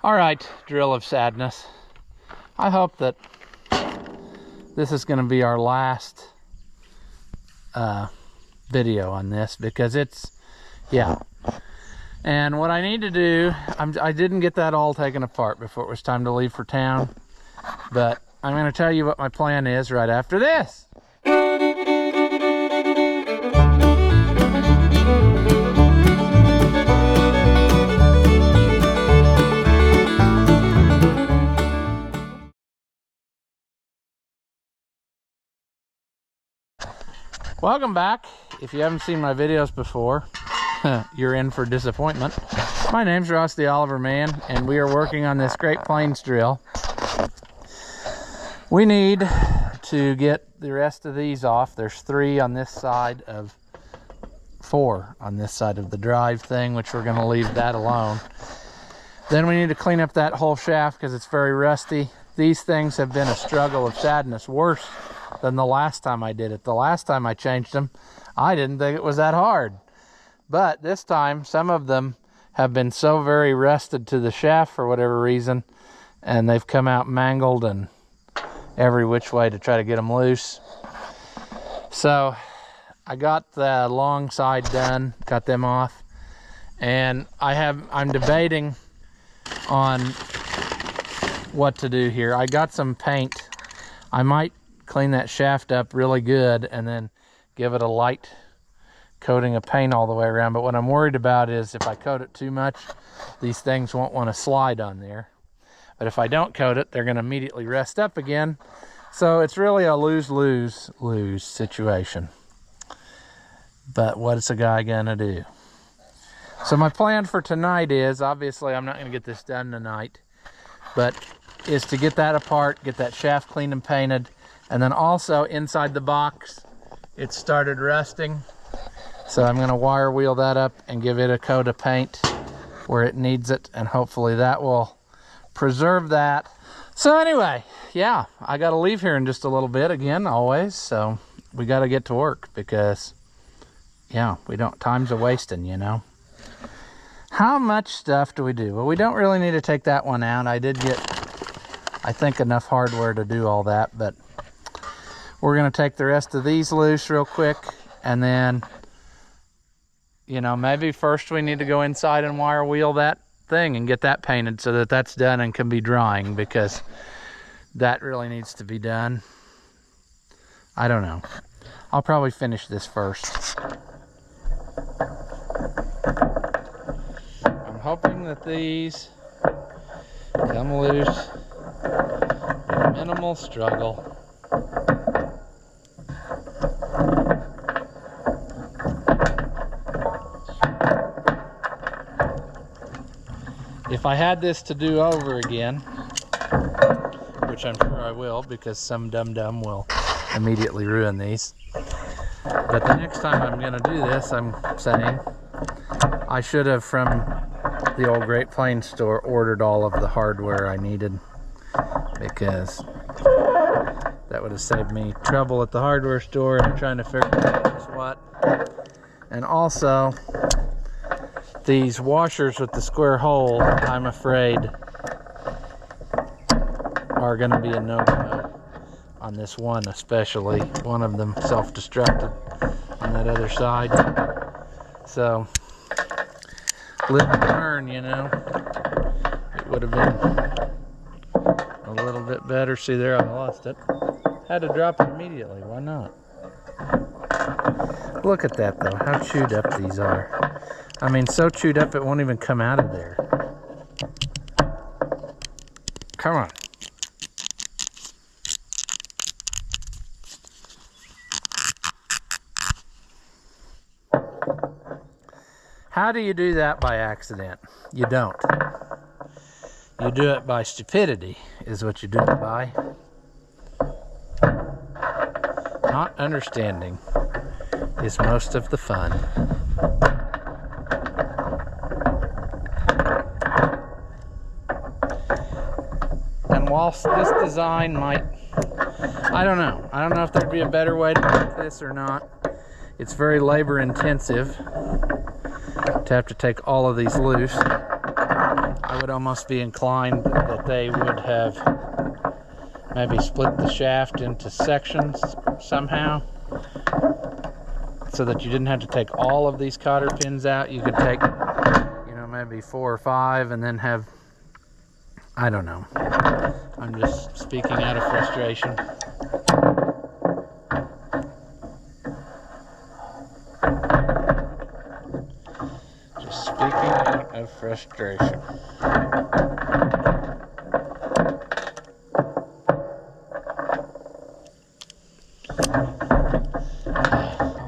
All right, drill of sadness. I hope that this is going to be our last video on this, because it's, yeah. And what I need to do, I didn't get that all taken apart before it was time to leave for town, but I'm going to tell you what my plan is right after this. Welcome back. If you haven't seen my videos before, you're in for disappointment. My name's Ross the Oliver Man, and we are working on this Great Plains drill. We need to get the rest of these off. There's 3 on this side of 4 on this side of the drive thing, which we're going to leave that alone. Then we need to clean up that whole shaft because it's very rusty. These things have been a struggle of sadness, worse than the last time I did it. The last time I changed them, I didn't think it was that hard. But this time, some of them have been so very rusted to the shaft for whatever reason, and they've come out mangled and every which way to try to get them loose. So I got the long side done, got them off, and I'm debating on what to do here. I got some paint. I might clean that shaft up really good and then give it a light coating of paint all the way around. But what I'm worried about is if I coat it too much, these things won't want to slide on there. But if I don't coat it, they're going to immediately rust up again. So it's really a lose-lose-lose situation. But what's a guy going to do? So my plan for tonight is, obviously I'm not going to get this done tonight, but is to get that apart, get that shaft cleaned and painted, and then also inside the box, it started rusting. So I'm going to wire wheel that up and give it a coat of paint where it needs it, and hopefully that will preserve that. So anyway, yeah, I got to leave here in just a little bit again, always. So we got to get to work because, yeah, time's a wasting, you know. How much stuff do we do? Well, we don't really need to take that one out. I did get, I think, enough hardware to do all that, but we're going to take the rest of these loose real quick, and then, you know, maybe first we need to go inside and wire wheel that thing and get that painted so that that's done and can be drying, because that really needs to be done. I don't know. I'll probably finish this first. I'm hoping that these come loose with minimal struggle. If I had this to do over again, which I'm sure I will, because some dum-dum will immediately ruin these, but the next time I'm going to do this, I'm saying I should have, from the old Great Plains store, ordered all of the hardware I needed, because that would have saved me trouble at the hardware store and trying to figure out what's what. And also, these washers with the square hole, I'm afraid, are going to be a no-go on this one, especially. One of them self-destructed on that other side. So, live and learn, you know. It would have been a little bit better. See there, I lost it. Had to drop it immediately. Why not? Look at that, though. How chewed up these are. I mean, so chewed up it won't even come out of there. Come on. How do you do that by accident? You don't. You do it by stupidity, is what you do it by. Not understanding is most of the fun. And whilst this design might, I don't know if there'd be a better way to make this or not. It's very labor intensive to have to take all of these loose. I would almost be inclined that they would have maybe split the shaft into sections somehow, so that you didn't have to take all of these cotter pins out. You could take, you know, maybe 4 or 5 and then have, I don't know. I'm just speaking out of frustration. Just speaking out of frustration.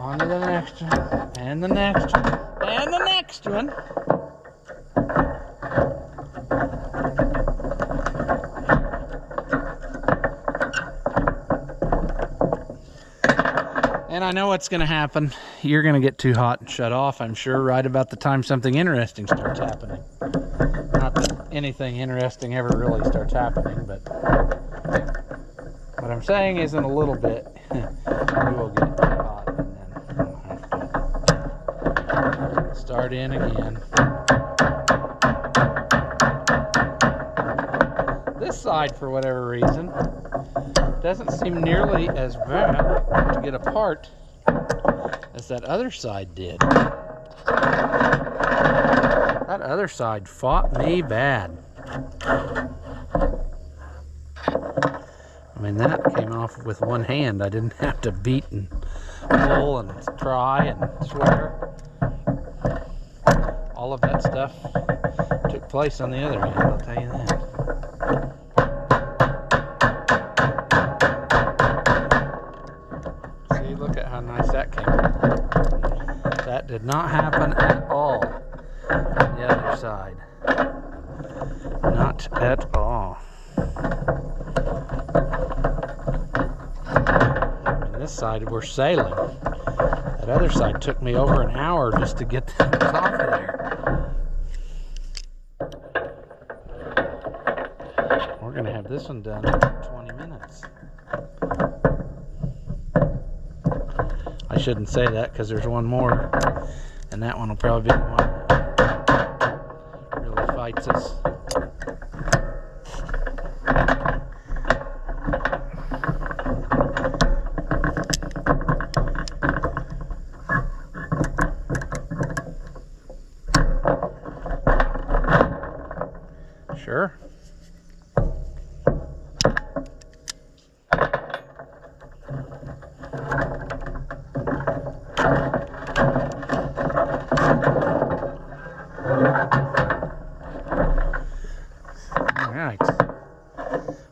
On to the next one, and the next one, and the next one. And I know what's going to happen. You're going to get too hot and shut off, I'm sure, right about the time something interesting starts happening. Not that anything interesting ever really starts happening, but what I'm saying is in a little bit, you will get too hot, and then we'll have to start in again. This side, for whatever reason, doesn't seem nearly as bad to get apart as that other side did. That other side fought me bad. I mean, that came off with one hand. I didn't have to beat and pull and try and swear. All of that stuff took place on the other hand, I'll tell you that. Look at how nice that came out. That did not happen at all on the other side. Not at all. On this side we're sailing. That other side took me over an hour just to get this off of there. We're going to have this one done in 20 minutes. I shouldn't say that because there's one more, and that one will probably be the one that really fights us. Sure.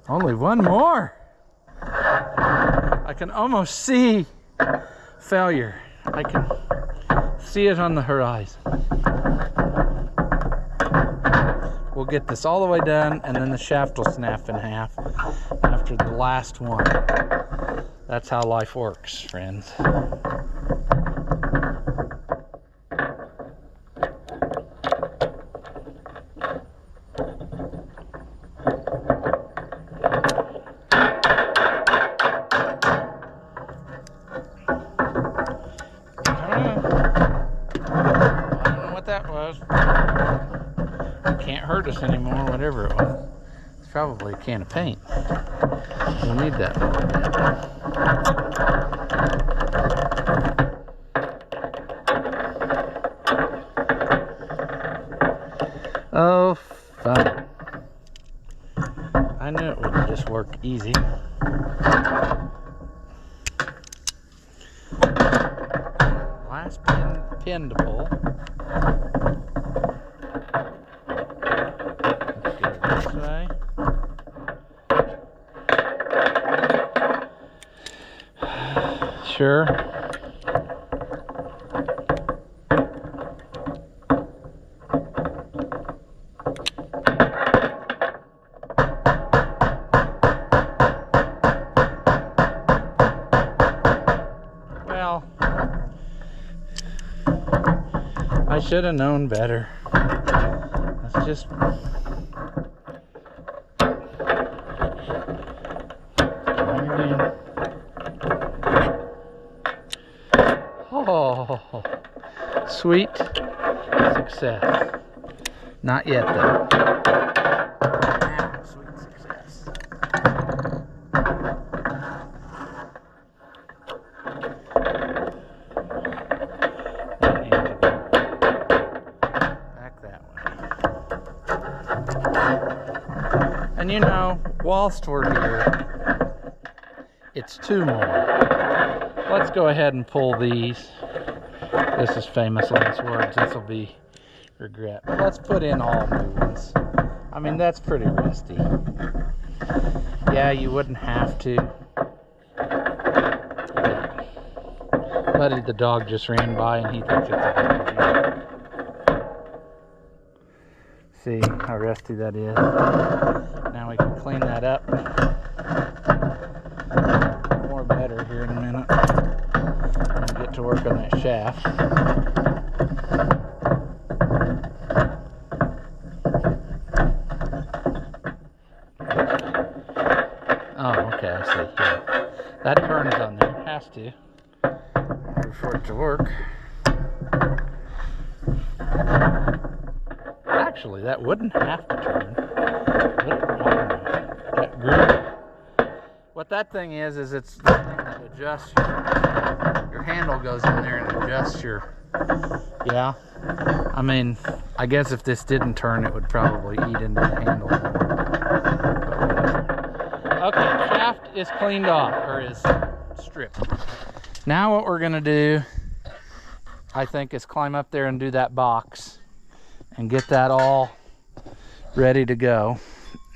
Only one more. I can almost see failure. I can see it on the horizon. We'll get this all the way done, and then the shaft will snap in half after the last one. That's how life works, friends. That was. It can't hurt us anymore, whatever it was. It's probably a can of paint. We'll need that one. Oh, fun. I knew it wouldn't just work easy. Last pin to pull. Sure. Well, I should have known better. Let's just oh, sweet success. Not yet, though. Ah, sweet success. Back that way. And you know, whilst we're here, it's 2 more. Let's go ahead and pull these. This is famous last words. This will be regret. But let's put in all new ones. I mean, that's pretty rusty. Yeah, you wouldn't have to. Buddy the dog just ran by and he thinks it's a good idea. See how rusty that is? Now we can clean that up. More better here in a minute. I'm gonna get to work on that shaft. Oh, okay, I see. Yeah. That turns on there, has to, in order for it to work. Actually, that wouldn't have to turn. That groove. What that thing is it's the thing that adjusts your handle goes in there and adjusts your, yeah. I mean, I guess if this didn't turn, it would probably eat into the handle more. Okay, shaft is cleaned off, or is stripped. Now what we're gonna do, I think, is climb up there and do that box and get that all ready to go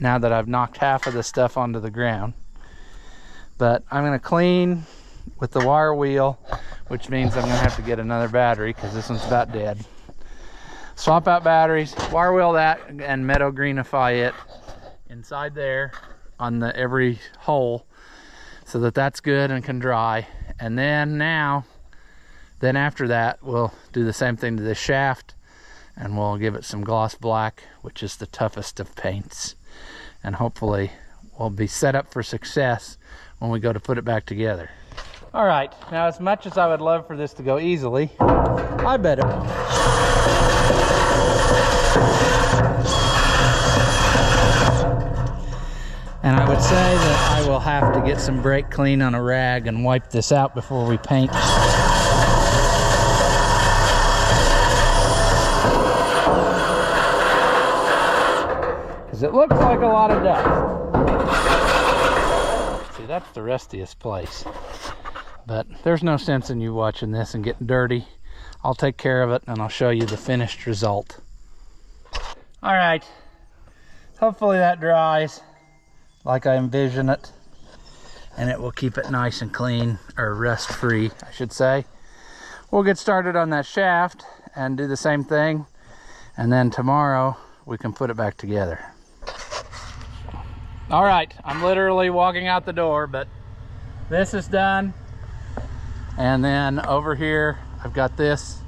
now that I've knocked half of the stuff onto the ground. But I'm gonna clean with the wire wheel, which means I'm gonna have to get another battery because this one's about dead. Swap out batteries, wire wheel that, and meadow greenify it inside there on the every hole so that that's good and can dry. And then after that, we'll do the same thing to this shaft and we'll give it some gloss black, which is the toughest of paints. And hopefully we'll be set up for success when we go to put it back together. All right, now as much as I would love for this to go easily, I bet it won't. And I would say that I will have to get some brake clean on a rag and wipe this out before we paint. Because it looks like a lot of dust. See, that's the rustiest place. But there's no sense in you watching this and getting dirty. I'll take care of it and I'll show you the finished result. All right, hopefully that dries like I envision it, and it will keep it nice and clean, or rust free, I should say. We'll get started on that shaft and do the same thing, and then tomorrow we can put it back together. All right, I'm literally walking out the door, but this is done. And then over here, I've got this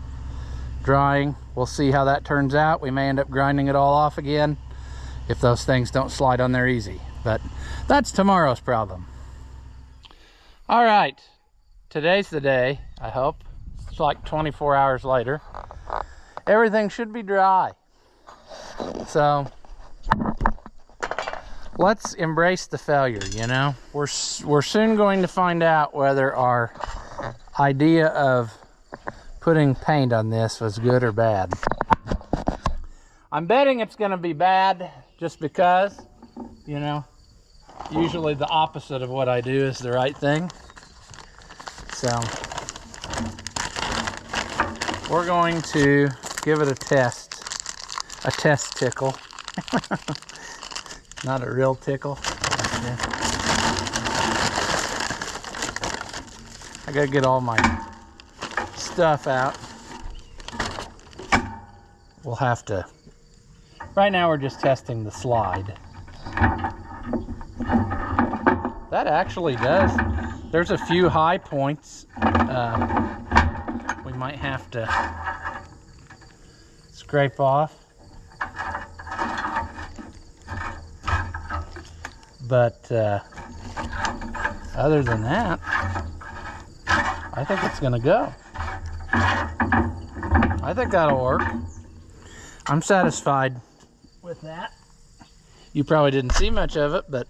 drying. We'll see how that turns out. We may end up grinding it all off again if those things don't slide on there easy. But that's tomorrow's problem. All right, today's the day, I hope. It's like 24 hours later. Everything should be dry. So let's embrace the failure, you know? We're soon going to find out whether our idea of putting paint on this was good or bad. I'm betting it's gonna be bad just because, you know, usually the opposite of what I do is the right thing. So we're going to give it a test tickle. Not a real tickle. I gotta get all my stuff out. We'll have to, right now we're just testing the slide. That actually does, there's a few high points. We might have to scrape off. But other than that, I think it's gonna go. I think that'll work. I'm satisfied. with that. You probably didn't see much of it, but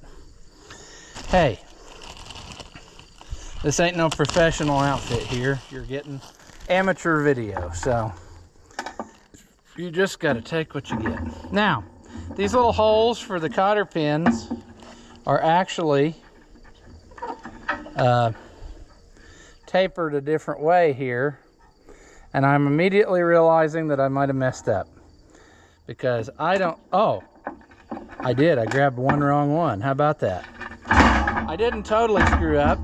hey, this ain't no professional outfit here. You're getting amateur video, so you just got to take what you get. Now, these little holes for the cotter pins are actually tapered a different way here, and I'm immediately realizing that I might have messed up because I grabbed one wrong one. How about that? I didn't totally screw up.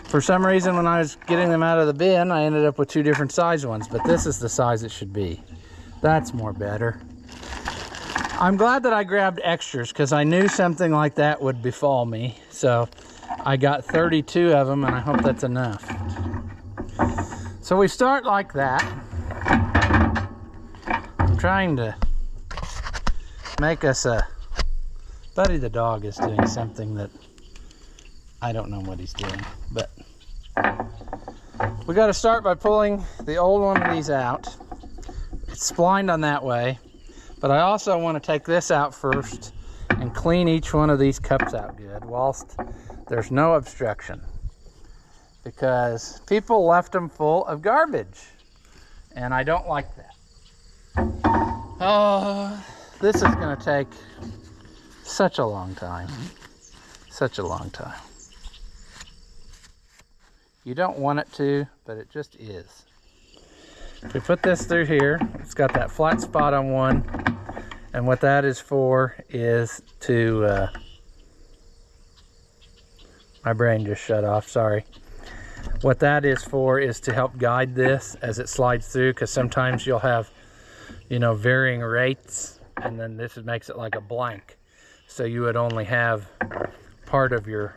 For some reason, when I was getting them out of the bin, I ended up with two different size ones, but this is the size it should be. That's more better. I'm glad that I grabbed extras because I knew something like that would befall me. So I got 32 of them, and I hope that's enough. So we start like that. I'm trying to make us a... Buddy the dog is doing something that I don't know what he's doing, but we got to start by pulling the old one of these out. It's splined on that way, but I also want to take this out first and clean each one of these cups out good whilst there's no obstruction, because people left them full of garbage and I don't like that. Oh, this is going to take such a long time. Such a long time. You don't want it to, but it just is. If we put this through here, it's got that flat spot on one, and what that is for is to, my brain just shut off, sorry. What that is for is to help guide this as it slides through, because sometimes you'll have, you know, varying rates, and then this makes it like a blank. So you would only have part of your,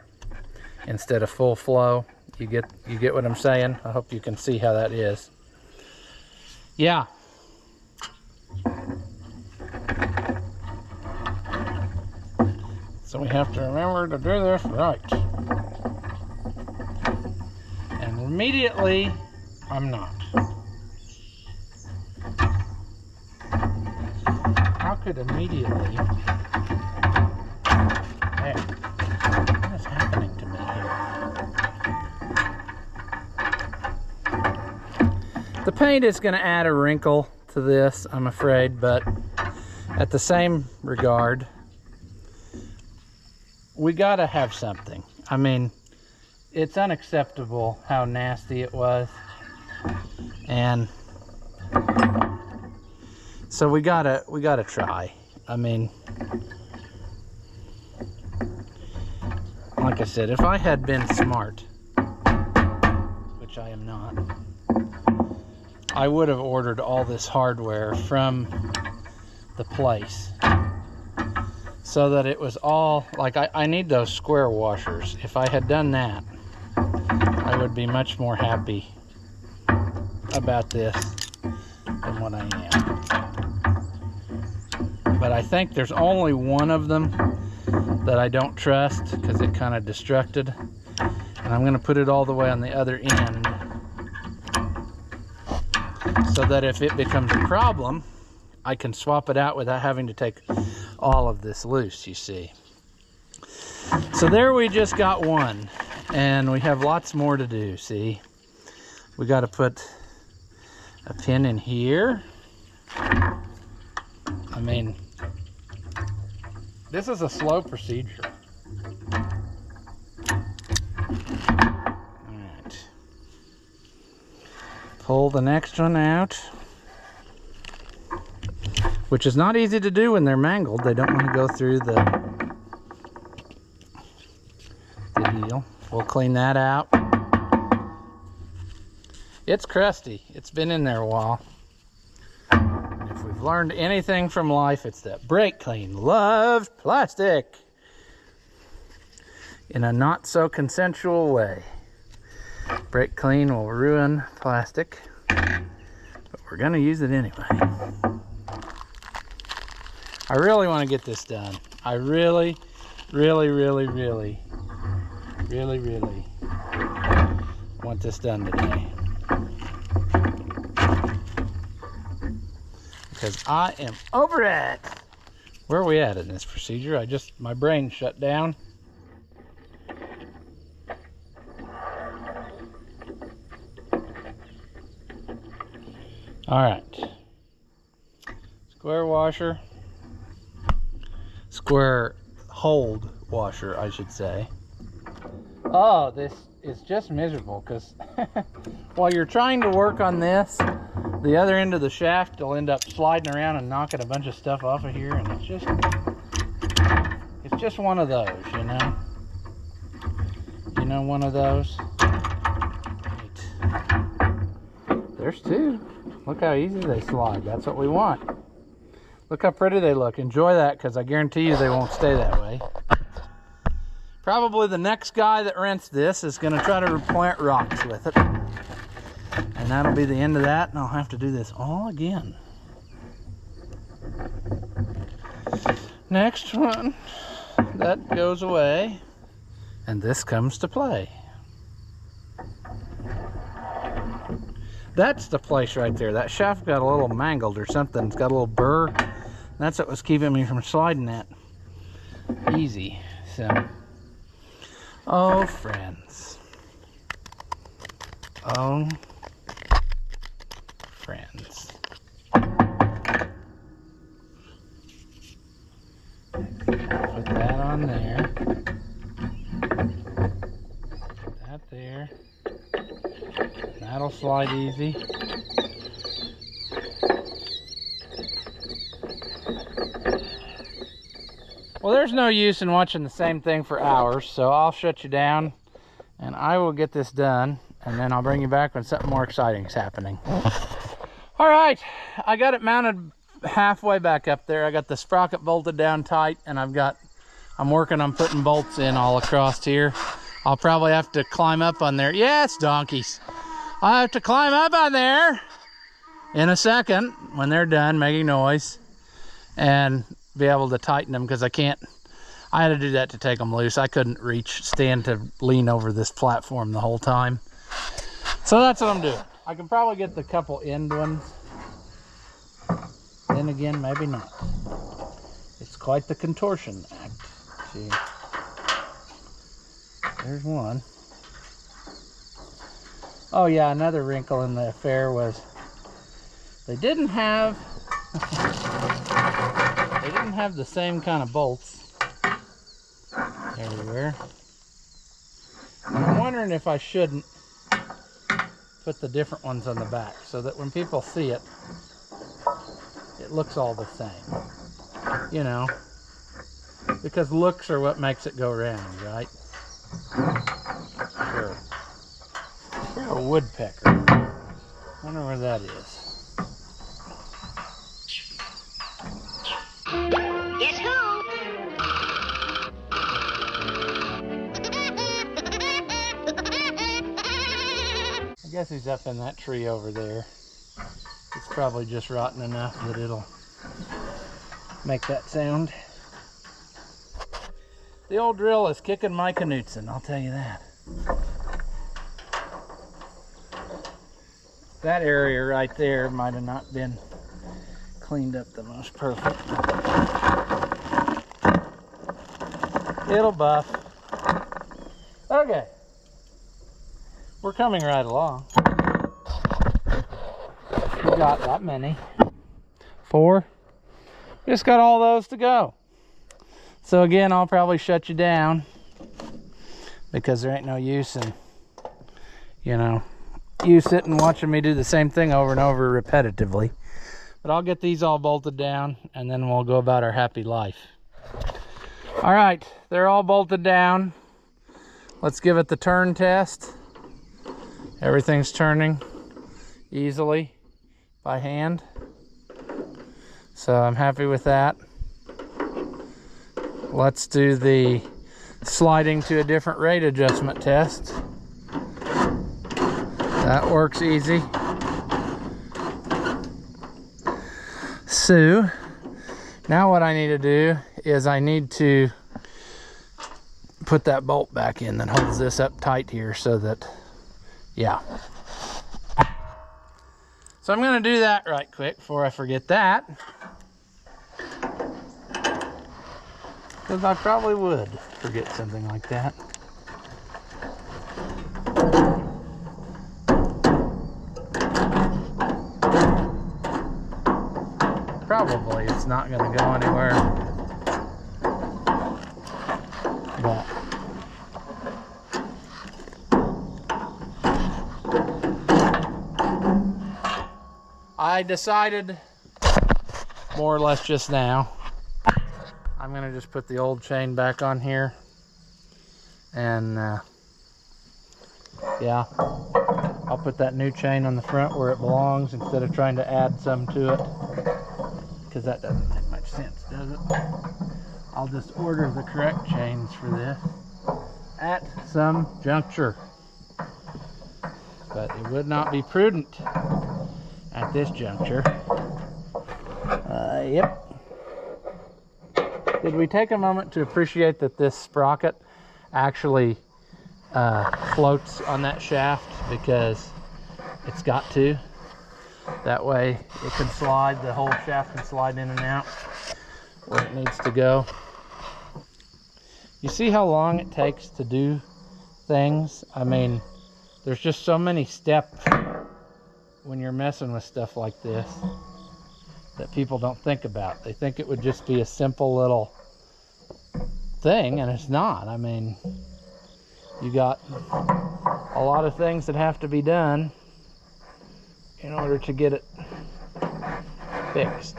instead of full flow. You get what I'm saying? I hope you can see how that is. Yeah. So we have to remember to do this right. And immediately, I'm not. How could immediately... There. What is happening to me here? The paint is going to add a wrinkle to this, I'm afraid, but at the same regard, we got to have something. I mean, it's unacceptable how nasty it was, and so we gotta try. I mean, like I said, if I had been smart, which I am not, I would have ordered all this hardware from the place so that it was all, like I need those square washers. If I had done that, I would be much more happy about this than what I am. But I think there's only one of them that I don't trust because it kind of destructed, and I'm going to put it all the way on the other end so that if it becomes a problem, I can swap it out without having to take all of this loose, you see. So there we just got one, and we have lots more to do, see. We got to put a pin in here. I mean, this is a slow procedure. Alright. Pull the next one out, which is not easy to do when they're mangled. They don't want to go through the deal. We'll clean that out. It's crusty. It's been in there a while. And if we've learned anything from life, it's that brake clean loves plastic in a not so consensual way. Brake clean will ruin plastic, but we're gonna use it anyway. I really want to get this done. I really want this done today, because I am over it. Where are we at in this procedure? My brain shut down. All right. Square washer. Square hold washer, I should say. Oh, this is just miserable because while you're trying to work on this, the other end of the shaft will end up sliding around and knocking a bunch of stuff off of here, and it's just one of those, you know. You know, one of those. Right. There's two. Look how easy they slide. That's what we want. Look how pretty they look. Enjoy that, because I guarantee you they won't stay that way. Probably the next guy that rents this is going to try to replant rocks with it. And that'll be the end of that, and I'll have to do this all again. Next one, that goes away, and this comes to play. That's the place right there. That shaft got a little mangled or something. It's got a little burr. That's what was keeping me from sliding that easy. So, oh friends. Oh friends. Put that on there. Put that there. That'll slide easy. Well, there's no use in watching the same thing for hours, so I'll shut you down and I will get this done, and then I'll bring you back when something more exciting is happening. All right, I got it mounted halfway back up there. I got the sprocket bolted down tight, and I'm working on putting bolts in all across here. I'll probably have to climb up on there. Yes, donkeys. I'll have to climb up on there in a second when they're done making noise and be able to tighten them, because I had to do that to take them loose. I couldn't stand to lean over this platform the whole time. So that's what I'm doing. I can probably get the couple end ones. Then again, maybe not. It's quite the contortion act. See, there's one. Oh yeah, another wrinkle in the affair was they didn't have the same kind of bolts everywhere. And I'm wondering if I shouldn't put the different ones on the back so that when people see it, it looks all the same. You know, because looks are what makes it go round, right? Sure. Here's a woodpecker. I wonder where that is. Guess who? I guess he's up in that tree over there. It's probably just rotten enough that it'll make that sound. The old drill is kicking my Knudsen, I'll tell you that. That area right there might have not been cleaned up the most perfect. It'll buff. Okay. We're coming right along. We got that many. 4. Just got all those to go. So again, I'll probably shut you down because there ain't no use in, you sitting watching me do the same thing over and over repetitively. But I'll get these all bolted down and then we'll go about our happy life. All right, they're all bolted down. Let's give it the turn test. Everything's turning easily by hand. So I'm happy with that. Let's do the sliding to a different rate adjustment test. That works easy. So now what I need to do is I need to put that bolt back in that holds this up tight here so that, yeah. So I'm going to do that right quick before I forget that. Because I probably would forget something like that. Probably it's not going to go anywhere. But I decided more or less just now I'm going to just put the old chain back on here, and yeah, I'll put that new chain on the front where it belongs instead of trying to add some to it, because that doesn't make much sense, does it? I'll just order the correct chains for this at some juncture, but it would not be prudent at this juncture. Yep. Did we take a moment to appreciate that this sprocket actually floats on that shaft, because it's got to? That way it can slide, the whole shaft can slide in and out where it needs to go. You see how long it takes to do things? I mean, there's just so many steps when you're messing with stuff like this that people don't think about. They think it would just be a simple little thing, and it's not. I mean, you got a lot of things that have to be done in order to get it fixed.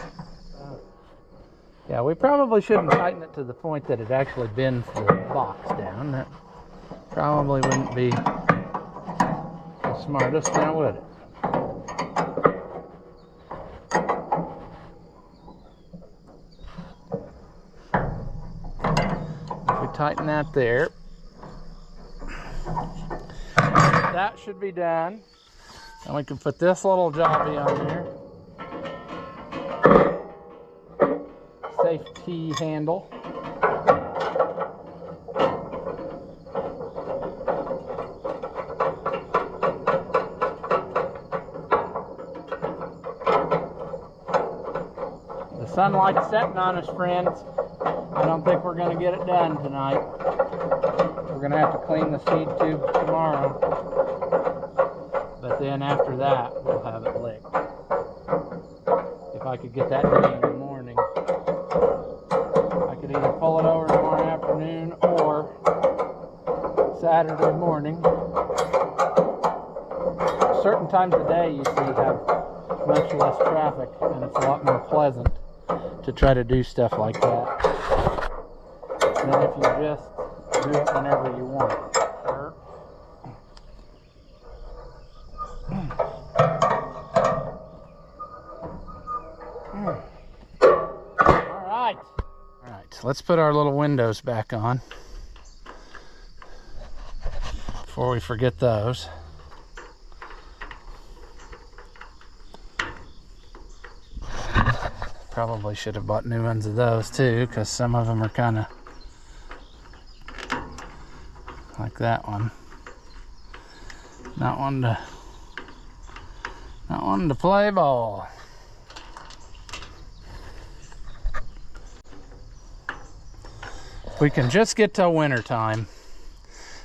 Yeah, we probably shouldn't tighten it to the point that it actually bends the box down. That probably wouldn't be the smartest, now would it? Tighten that there. That should be done. And we can put this little jobby on there. Safety handle. The sunlight's setting on us, friends. I don't think we're going to get it done tonight. We're going to have to clean the seed tube tomorrow. But then after that, we'll have it licked. If I could get that done in the morning, I could either pull it over tomorrow afternoon or Saturday morning. Certain times of day you see have much less traffic, and it's a lot more pleasant to try to do stuff like that than if you just do it whenever you want it. All right, let's put our little windows back on before we forget those. Probably should have bought new ones of those too, because some of them are kind of like that one. Not wanting to play ball. If we can just get till winter time,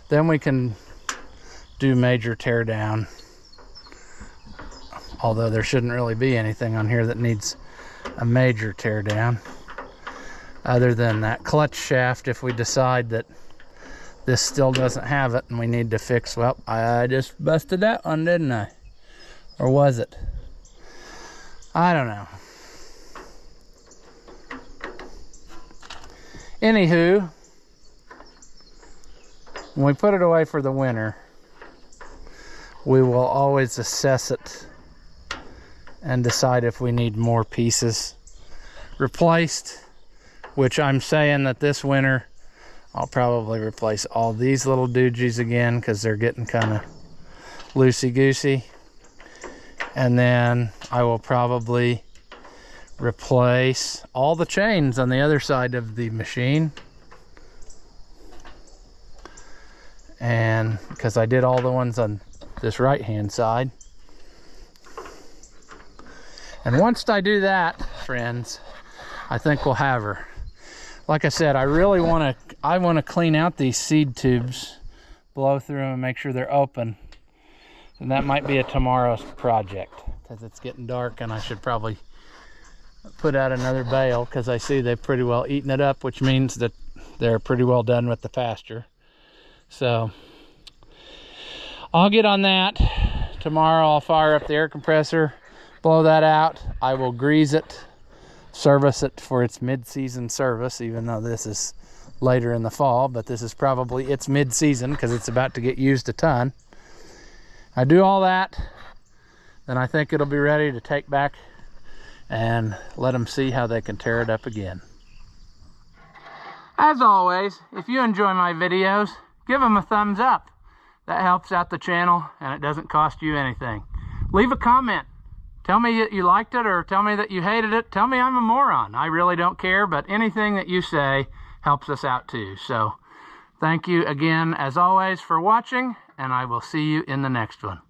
then we can do major tear down. Although there shouldn't really be anything on here that needs a major tear down, other than that clutch shaft. If we decide that this still doesn't have it and we need to fix, well, I just busted that one, didn't I? Or was it? I don't know. Anywho, when we put it away for the winter, we will always assess it and decide if we need more pieces replaced, which I'm saying that this winter I'll probably replace all these little doogies again, because they're getting kind of loosey-goosey. And then I will probably replace all the chains on the other side of the machine. And because I did all the ones on this right hand side. And once I do that, friends, I think we'll have her. like I said, I really want to clean out these seed tubes, blow through them and make sure they're open. And that might be a tomorrow's project because it's getting dark and I should probably put out another bale because I see they've pretty well eaten it up, which means that they're pretty well done with the pasture. So I'll get on that. Tomorrow I'll fire up the air compressor, blow that out. I will grease it, service it for its mid-season service, even though this is later in the fall, but this is probably its mid-season because it's about to get used a ton. I do all that, then I think it'll be ready to take back and let them see how they can tear it up again. As always, if you enjoy my videos, give them a thumbs up. That helps out the channel and it doesn't cost you anything. Leave a comment. Tell me that you liked it or tell me that you hated it. Tell me I'm a moron. I really don't care, but anything that you say helps us out too. So thank you again, as always, for watching, and I will see you in the next one.